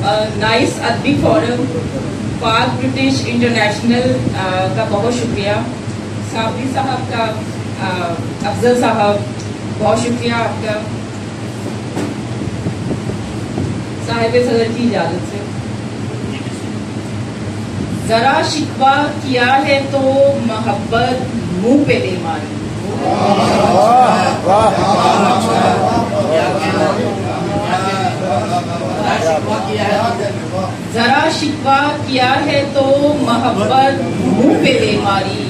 Nice अदबी forum, पाक British international का बहुत शुक्रिया, साबरी साहब का, अफजल साहब बहुत शुक्रिया आपका, साहिब सदर की इजाजत से। जरा शिकवा किया है तो मोहब्बत मुंह पे दे मारी। जरा शिकवा किया है तो मोहब्बत मुंह पे दे मारी,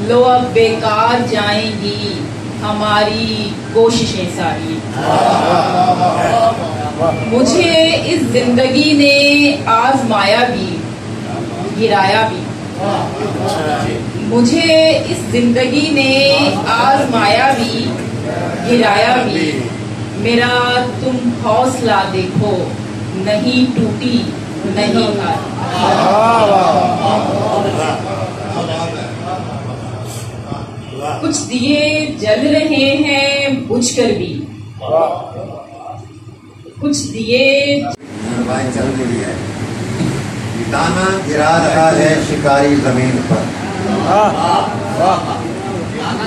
लो अब बेकार जाएंगी हमारी कोशिशें सारी। मुझे इस जिंदगी ने आजमाया भी गिराया भी, मुझे इस जिंदगी ने आजमाया भी गिराया भी, मेरा तुम हौसला देखो नहीं टूटी नहीं हारी। कुछ दिए जल रहे हैं बुझकर भी, कुछ दिए चल रही है। दाना गिरा रहा है शिकारी जमीन पर,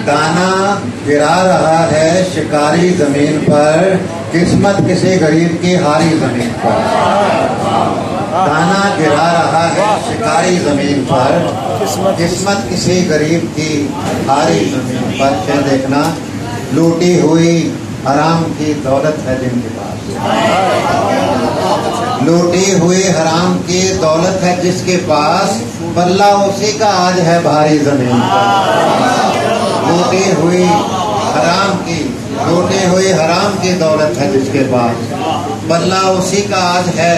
दाना गिरा रहा है शिकारी जमीन पर, किस्मत किसी गरीब की हारी जमीन पर। दाना गिरा रहा है शिकारी जमीन पर, किस्मत किसी गरीब की हारी जमीन पर। क्या देखना, लूटी हुई हराम की दौलत है जिनके पास, लूटी हुई हराम की दौलत है जिसके पास, बल्ला उसी का आज है भारी जमीन पर। लूटी हुई हराम की, लूटी हुई हराम की दौलत है जिसके पास, बल्ला उसी का आज है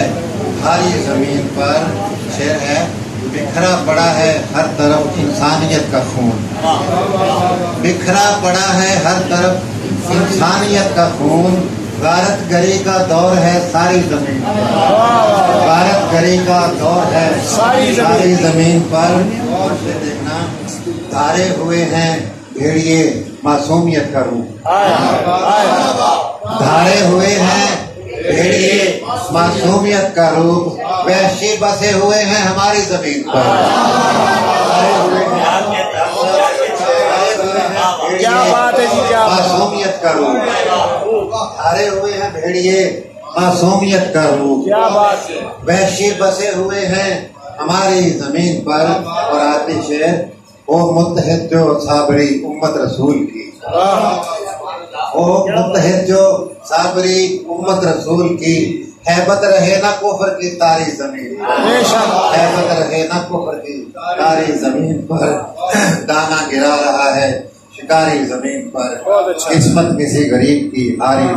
भारी जमीन पर। शेर है, बिखरा पड़ा है हर तरफ इंसानियत का खून, बिखरा पड़ा है हर तरफ इंसानियत का खून, गारत गरी का दौर है सारी जमीन पर, गारत गरी का दौर है सारी जमीन पर। और से देखना, धारे हुए हैं भेड़िए मासूमियत का रूप, धारे हुए हैं भेड़िए मासूमियत का रूप, वहशी बसे हुए हैं हमारी जमीन पर। क्या बात है जी, क्या मासूमियत का रूप, धारे हुए हैं भेड़िए मासूमियत का रूप, क्या बात है। वहशी बसे हुए हैं हमारी जमीन पर। और आते शेर, ओ मुत्तहिद जो साबरी उम्मत रसूल की, ओ मुत्तहिद जो साबरी उम्मत रसूल की, हैबत रहे ना कुफर की तारी जमीन पर, हैबत रहे ना कुफर की तारी जमीन पर। दाना गिरा रहा है शिकारी जमीन पर, किस्मत किसी गरीब की हारी।